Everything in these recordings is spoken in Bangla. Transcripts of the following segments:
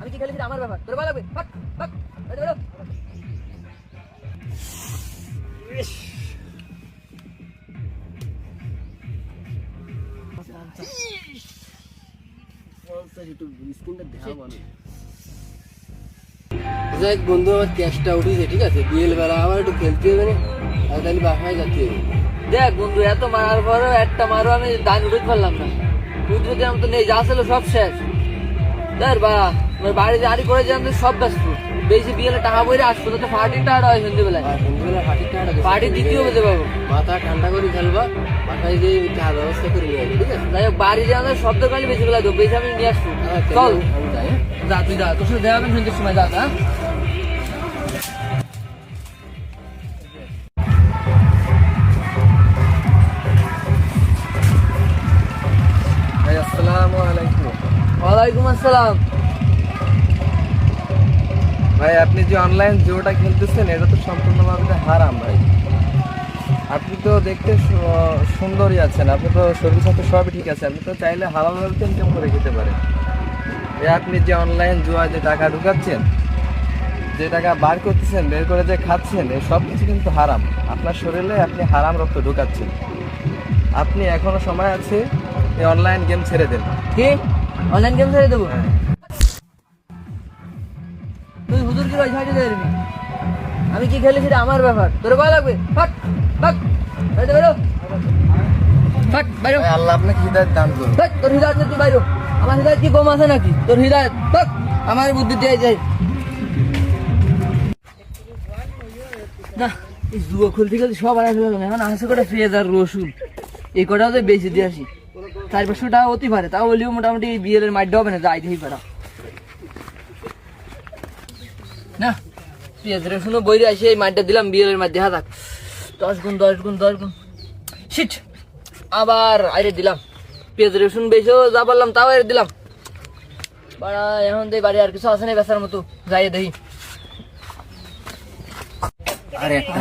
আমি কি খেলেছি আমার ব্যাপার, তোর ভালো লাগবে। দেখ বন্ধু, আমার ক্যাশটা উঠেছে, ঠিক আছে? বিয়ের বেলা আমার একটু খেলতে হবে না, আর তাহলে বাসায় যেতে হবে। দেখ বন্ধু, এত মারার পরও একটা মারো আমি দান উঠতে পারলাম না। উঠতে তো নেই, যা ছিল সব শেষ। দেখ বাড়িতে আড়ি করে যে আমাদের সব ব্যস্ত, বেশি বিয়েলে টাকা বইরে আসবো তো পার্টির টাকাটা হয় সন্ধ্যেবেলায়। সন্ধ্যেবেলা পার্টি দ্বিতীয় হতে পারবো, মাথা ঠান্ডা করে খেলবা, বাসায় যে টাকা ব্যবস্থা করে নিয়ে আসবো, ঠিক আছে? যাই হোক বাড়ি যে আমাদের শব্দ কালি বেশি বেলা দেবো, বেশি আমি নিয়ে আসবো। চল আমি যাই। যা, তুই যা, তোর সাথে দেখা হবে সন্ধ্যের সময়, যা। হ্যাঁ ভাই আসসালামু আলাইকুম। ওয়ালাইকুম আসসালাম। ভাই আপনি যে অনলাইন জুয়োটা খেলতেছেন এটা তো সম্পূর্ণভাবে হারাম ভাই। আপনি তো দেখতে সুন্দরই আছেন, আপনি তো শরীর সাথে সবই ঠিক আছে, আপনি তো চাইলে হালালভাবে তো ইনকাম করে খেতে পারেন। আপনি যে অনলাইন জুয়ায় যে টাকা ঢুকাচ্ছেন, যে টাকা বার করতেছেন, বের করে যে খাচ্ছেন, এই সব কিছু কিন্তু হারাম। আপনার শরীরে আপনি হারাম রক্ত ঢুকাচ্ছেন। আপনি এখনো সময় আছে, এই অনলাইন গেম ছেড়ে দেন। কি অনলাইন গেম ছেড়ে দেবো? তুই হুজুর কি ছাড়িয়ে দেবে? আমি কি খেলেছি আমার ব্যাপার, তোর ভালো লাগবে। আল্লাহ আপনাকে হৃদায়ত দান করুন। তোর হৃদায়ত তুই বাইরো, আমার হৃদায়ত কি কম আছে নাকি? তোর হৃদায়ত আমার বুদ্ধি দিয়ে যায় না। এই জুয়ো খুলতে গেলে সব আড়াই ফেলো না। এখন আসে কটা পেঁয়াজ আর রসুন, এই কটাও তো বেশি দিয়ে আসি। 400-500 টাকা হতে পারে, তাও বলিও মোটামুটি বিয়ের মাইট হবে না, যাই দিই পারা না। পেঁয়াজ রসুনও বইরে আসে, এই মাইটটা দিলাম বিয়ের মাঠ, দেখা থাক 10 গুণ 10 গুণ 10 গুণ শিট। আবার আইরে দিলাম পেঁয়াজ রসুন, বেশিও যা পারলাম তাও আইরে দিলাম। বাড়া এখন তো বাড়ি আর কিছু আছে না বেচার মতো, যাই দেখি। আরে একটা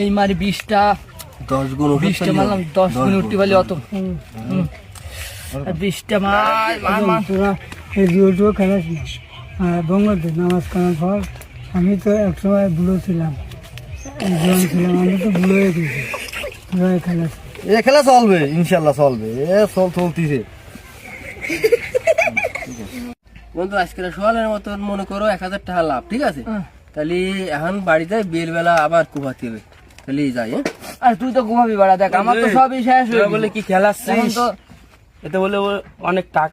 এই মারি 20টা 10 গুণ 20টা মারলাম, 10 গুণ উঠতে পারলে অত 20টা মার। তোরা এই জুয়ো খেলাস না, বঙ্গতে নামাজ কানার পর আমি তো একসময় বুড়ো ছিলাম, জোয়ান ছিলাম, আমি তো বুড়ো হয়ে গেছি। তোরা খেলাস এ খেলা চলবে, ইনশাল্লাহ চলবে, চলতেছে। বন্ধু আজকে সোয়ালের মতন মনে করো 1000 টাকা লাভ, ঠিক আছে? তাহলে এখন বাড়ি যাই, বিয়ের বেলা আবার কুবাতে হবে, তাহলে যাই। আর তুই তো ঘুমাবি বাড়া, দেখ আমার তো সবই শেষ হয়ে বলে কি খেলাচ্ছিস? এখন তো এতে বলে অনেক টাকা